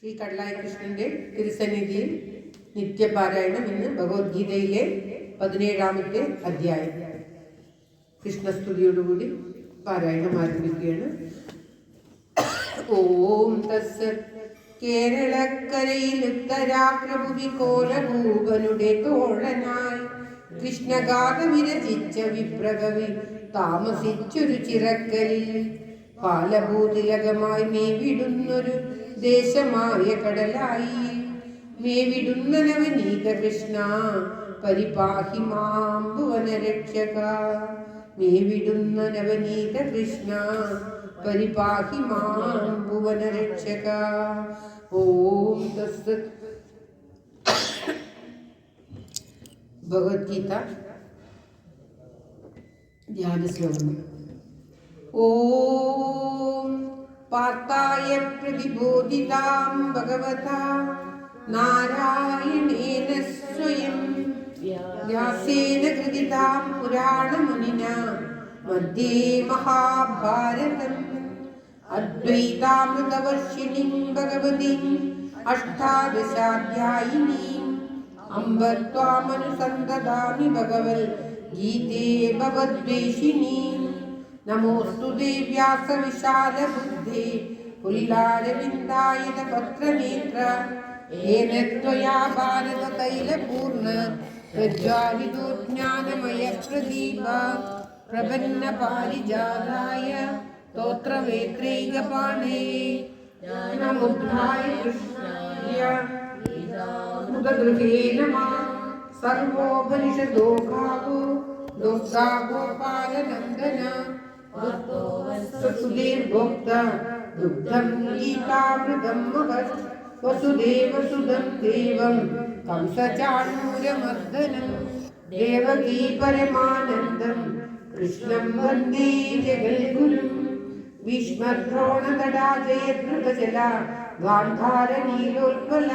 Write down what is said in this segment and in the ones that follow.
ശ്രീ കടലായി കൃഷ്ണന്റെ തിരുസന്നിധിയിൽ നിത്യപാരായണം ഇന്ന് ഭഗവത്ഗീതയിലെ 17ാമത്തെ അധ്യായം. കൃഷ്ണസ്തുതിയോടുകൂടി പാരായണം ആരംഭിക്കുകയാണ്. ഓം തസ്സത്. കേരളക്കരയിൽ ഉത്തരാപ്രഭുവി കോലഭൂപനുടെ തോഴനായി കൃഷ്ണഗാഥ വിരചിച്ച വിപ്രകവി താമസിച്ചൊരു ചിറക്കലിൽ കാലഭൂതിലകമായി മേവിടുന്നൊരു ദേശമായ കടലായി മേവിടുന്ന നവനീത കൃഷ്ണ പരിപാഹി മാം ഭുവനരക്ഷക. മേവിടുന്ന നവനീത കൃഷ്ണ പരിപാഹി മാം ഭുവനരക്ഷക. ഓം തസ്സത്. ഭഗവത്ഗീത ധ്യാന ശ്ലോകം. ഓം പാർത്ഥായ പ്രതിബോധിതാം ഭഗവതാ നാരായണേന സ്വയം വ്യാസേന കൃതിതാം പുരാണമുനിനാ മധ്യേ മഹാഭാരതം അദ്വൈതാമൃതവർഷിണീം ഭഗവതീം അഷ്ടാദശാധ്യായിനീം അംബ ത്വാമനുസന്തദാമി ഭഗവൽ ഗീതേ ഭവദ്വേഷിണീം. നമോസ്തുതേ വ്യാസവിശാല ബുദ്ധേ പുല്ലാരവിന്ദായത പത്രനേത്ര യേന ത്വയാ ഭാരത തൈലപൂർണ പ്രജ്വാലിതോ ജ്ഞാനമയ പ്രദീപ പ്രപന്ന പാരിജാതായ സ്തോത്രവേത്രൈകപാണേ നമോദ്ധായ കൃഷ്ണായ മുദഗൃഹേ നമഃ. സർവോപനിഷദോ ഭാഗോ ദുഗ്ധാ ഗോപാലനന്ദന സുധീർഭോക്ത ദുഗ്ധം ഗീതാമൃതം മഹത് വസുദേവസുതം ദേവം കംസചാണൂരമർദ്ദനം ദേവകീ പരമാനന്ദം കൃഷ്ണം വന്ദേ ജഗദ്ഗുരും. ഭീഷ്മദ്രോണതടാജയദ്രുതജല ഗാന്ധാരനീലോത്പല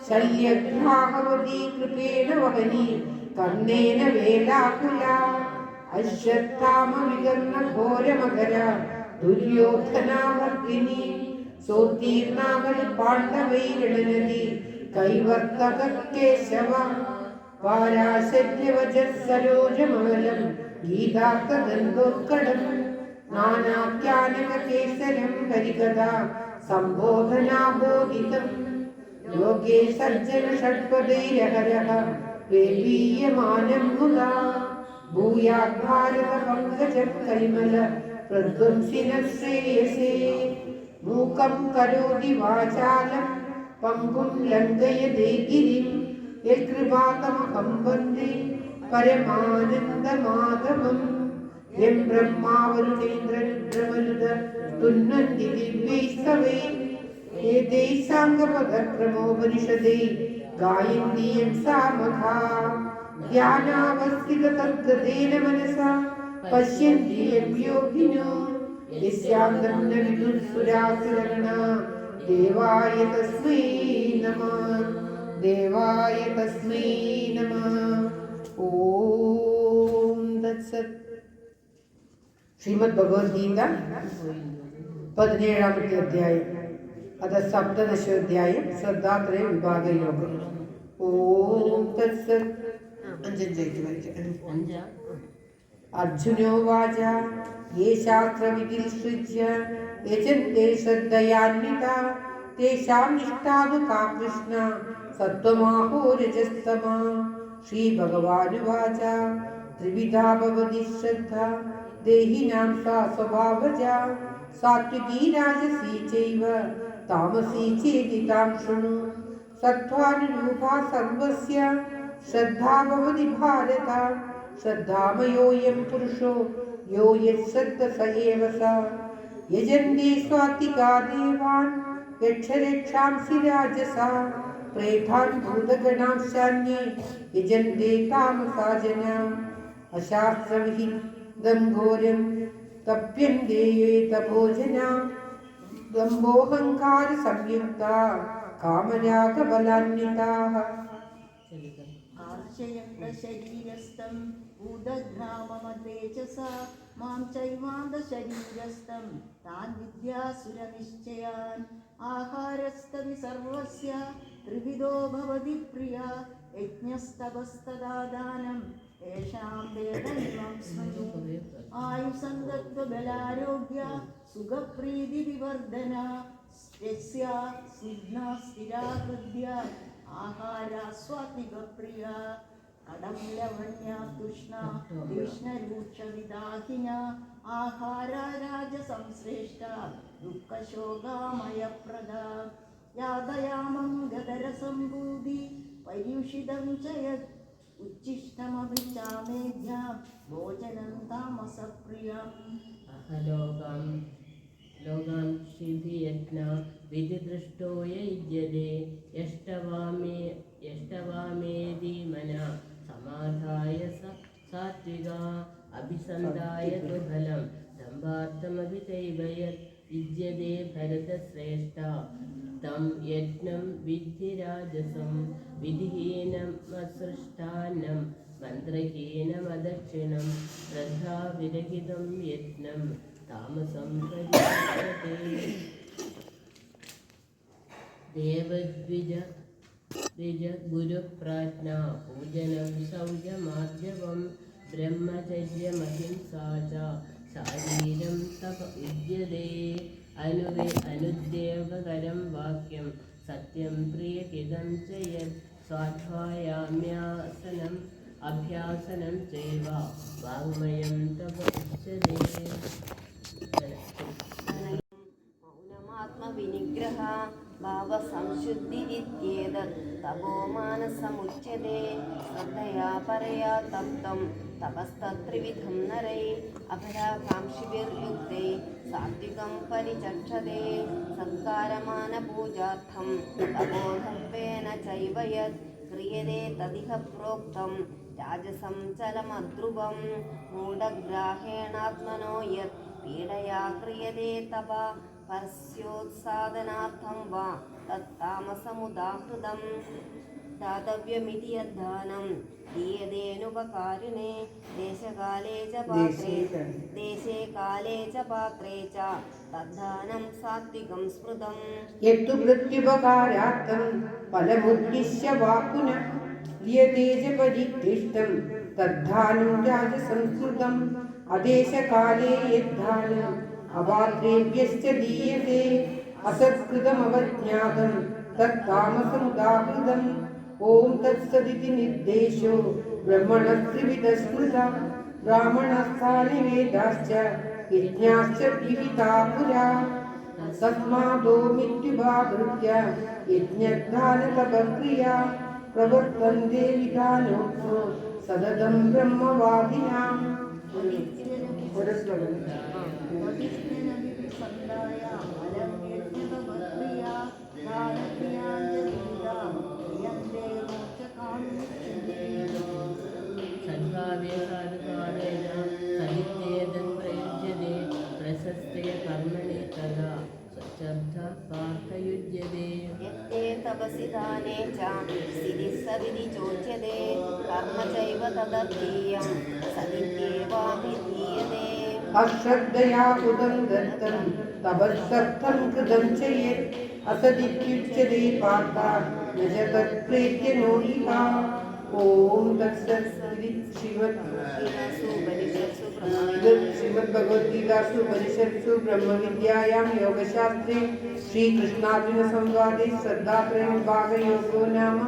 ശല്യഗ്രാഹവതി കൃപേണ വഹനി കർണേന വേലാകുല അശ്വത്ഥാമ വികർണ ഘോരമകര ദുര്യോധനാവർത്തിനി സോത്തീർണാവൽ പാണ്ഡവൈരണനദി കൈവർത്തക കേശവ പാരാശര്യവജസരോജമവലം ഗീതാർത്ഥദന്തോത്കടം നാനാഖ്യാനകേസരം ഹരികഥാ സംബോധനാബോധിതം ലോകേ സജ്ജന ഷഡ്പദൈരഹരഃ വേദീയമാനം മുദാ ഭൂയാത് ഭാരത പങ്കജം കൈമല പ്രധ്വംസിന ശ്രേയസേ. മൂകം കരോതി വാചാലം പങ്കും ലംഘയതേ ഗിരിം യത്കൃപാതമഹം വന്ദേ പരമാനന്ദമാധവം. യം ബ്രഹ്മാവരുണേന്ദ്രരുദ്രമരുത തുന്നന്തി ദിവ്യൈസ്തവൈ ഏതൈ സാംഗപദക്രമോപനിഷദൈ ഗായന്തി യം സാമഘാ. ധ്യാനാവസ്ഥിതതദ്ഗതേന മനസാ പശ്യന്തി യം യോഗിനോ യസ്യാന്തം ന വിദുഃസുരാസുരഗണാ. ദേവായ തസ്മൈ നമഃ. ദേവായ തസ്മൈ നമഃ. ഓം തത്സത്. ശ്രീമദ് ഭഗവത്ഗീത 17ാമത്തെ അധ്യായം. അത് സപ്തദശോധ്യായം. ശ്രദ്ധാത്രയ വിഭാഗയോഗം. ഓം തത്സത്. അർജുനോവാച യേ ശാസ്ത്രവിധിർസൃജ്യ യജന്തെ ശ്രദ്ധയാന്വിതാ തേഷാം നിഷ്ഠാതു കാ കൃഷ്ണ സത്വമാഹോ രജസ്തമാ. ശ്രീഭഗവാനുവാച ത്രിവിധാ ഭവതി ശ്രദ്ധ ദേഹിനാം സാ സ്വഭാവജാ സാത്വികീ രാജസീ ചൈവ താമസീ ചേതി താം ശൃണു. സത്വാനുരൂപാ സർവസ്യ ശ്രദ്ധാ ഭവതി ഭാരത. ശ്രദ്ധാമയോയം പുരുഷോ യോ യശ്രദ്ധ സ ഏവ സ. യജന്തി സ്വാത്വികാ ദേവാൻ യക്ഷരക്ഷാംസി രാജസാ പ്രേതാൻ ഭൂതഗണാംശാന്യേ യജന്തി താമസാ ജനാ. അശാസ്ത്രവിഹിതം ഘോരം തപ്യന്തെ യേ തപോജനാ ദംഭോഹങ്കാര സംയുക്താ കാമരാഗബലാന്വിതാഃ. ശരീരസ്ഥം ഭൂതഗ്രാമമദ്വേചസാ മാം ചൈവാന്തശരീരസ്ഥം താൻ വിദ്യാസുരനിശ്ചയാൻ ആഹാരസ്ഥ സർവസ്യ ത്രിവിധോ ഭവതി പ്രിയ യജ്ഞസ്തപസ്തദാ ദാനം യേഷാം വേദമിമം സ്മൃതു ആയുസന്തത്വബലാരോഗ്യ സുഖപ്രീതി വിവർധന യസ്യാ സിദ്ധാ സ്ഥിരാഹൃദ്യ ആഹാരാസ്വാത്മികപ്രിയ കടം ലവണ്യ തൃഷ്ണ തീഷ്ണരൂക്ഷവിദാഹിന ആഹാര രാജസംശ്രേഷ്ഠ ദുഃഖശോകാമയപ്രദ യാതയാമം ഗദരസംഭൂതി പര്യുഷിതം ച യത് ഉച്ഛിഷ്ടമഭിചാമേധ്യാം ഭോജനം താമസപ്രിയം ലോകാം ശിഭിയജ്ഞ വിധിദൃഷ്ടോ യജ്യതേ യഷ്ടവാമേതി മന സമാധായ സാത്വിക അഭിസന്ധായ ത്വഫലം ദമ്ഭാർത്ഥമഭിചൈവയത് യുജ്യതേ ഭരതശ്രേഷ്ഠ തം യജ്ഞം വിദ്ധി രാജസം വിധിഹീനമസൃഷ്ടാന്നം മന്ത്രഹീനമദക്ഷിണം ശ്രദ്ധാവിരഹിതം യജ്ഞം താമസം പരിവർത്തത്തെ ദേവദ്വിജ ഗുരുപ്രാജ്ഞ പൂജനം ശൗചമാർജവം ബ്രഹ്മചര്യമഹിംസാ ച ശാരീരം തപ യുജ്യതേ അനുദേവകരം വാക്യം സത്യം പ്രിയഹിതം ച യത് സ്വാധ്യായാമ്യാസനം അഭ്യാസനം ചൈവ വാങ്മയം തപ ഉച്യതേ മൗനമാത്മവിനിഗ്രഹ ഭാവസംശുദ്ധിരിത്യേതത് തപോമാനസമുച്യതേ ശ്രദ്ധയാ പരയാ തപ്തം തപസ്തത്രിവിധം നരൈ അപരാകാംക്ഷിഭിർയുക്തൈ സാത്വികം പരിചക്ഷതേ സത്കാരമാനപൂജാർത്ഥം തപോധർപ്പേന ചൈവ യത് ക്രിയതേ തദിഹ പ്രോക്തം രാജസം ചലമദ്രുവം മൂഢഗ്രാഹേണാത്മനോ യത് പീഡയാ ക്രിയതേ തപ പരസ്യോത്സാദനാർത്ഥം വാ തത്താമസമുദാഹൃതം ദാതവ്യമിതി യദ്ദാനം ദീയതേനുപകാരിണേ ദേശകാലേ ച പാത്രേ ച തദ്ദാനം സാത്വികം സ്മൃതം യത്തു പ്രത്യുപകാരാർത്ഥം ഫലമുദ്ദിശ്യ വാക്കുന ലിയതേ ച പരിക്ലിഷ്ടം തദ്ദാനം രാജസംസ്കൃതം അദേശകാലേ യദ്ദാനം അപാത്രേഭ്യശ്ച ദീയതേ അസത്കൃതമവജ്ഞാതം തത്താമസമുദാഹൃതം ഓം തത്സദിതി നിർദ്ദേശോ ബ്രഹ്മണസ്ത്രിവിധ ബ്രാഹ്മണസ്ഥാനി വേദാശ്ച യജ്ഞാശ്ച വിഹിതാ പുരാ തസ്മാദോ മിത്യുപാകൃത്യ യജ്ഞദാനതപക്രിയാ പ്രവർത്തന്തെ വിധാനോത്സോ സതതം ബ്രഹ്മവാദിനാം. ഒരു ശ്ലോകം. സദ്ഭാവ്യകാരേണ സഹിത്യേതത് പ്രയുജ്യതേ പ്രശസ്തേ കർമ്മണി തഥാ സ്വച്ഛബ്ദ പാർത്ഥയുജ്യതേ യത്തേ തപസി ദാനേ ച സ്ഥിതിഃ സവിധി ചോച്യതേ കർമ്മ ചൈവ തദർത്ഥീയം സദിത്യേവാഭിധീയതേ അശ്രദ്ധയാ ഉദം ദത്തം തപസ്സർത്ഥം കൃതം ച യത് അസദിത്യുച്യതേ പാർത്ഥ ന ച തത്പ്രേത്യ നോ ഇഹ. ഓം തത്സത്. ശ്രീമദ് ഭഗവത്ഗീതാസു ഉപനിഷത്സു ബ്രഹ്മവിദ്യായാം യോഗശാസ്ത്രേ ശ്രീകൃഷ്ണാർജുന സംവാദേ ശ്രദ്ധാത്രയ വിഭാഗയോഗോ നാമ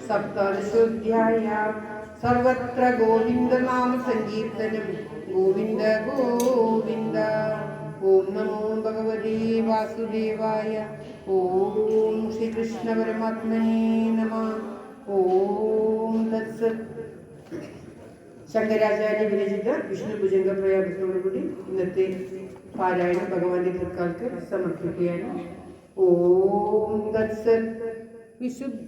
സപ്തദശോധ്യായഃ. സർവത്ര ഗോവിന്ദനാമ സങ്കീർത്തനം ഗോവിന്ദ ഗോവിന്ദ. ഓം നമോ ഭഗവതേ വാസുദേവായ. ഓം ശ്രീകൃഷ്ണ പരമാത്മനേ നമഃ. ഓം തത്സത്. ശങ്കരാചാര്യ വിരചിത വിഷ്ണു ഭുജംഗ പ്രയാഗത്തോടുകൂടി ഇന്നത്തെ പാരായണം ഭഗവാന്റെ തൃക്കാൽക്ക് സമർപ്പിക്കുകയാണ്. ഓം തത്സത്. വിശുദ്ധ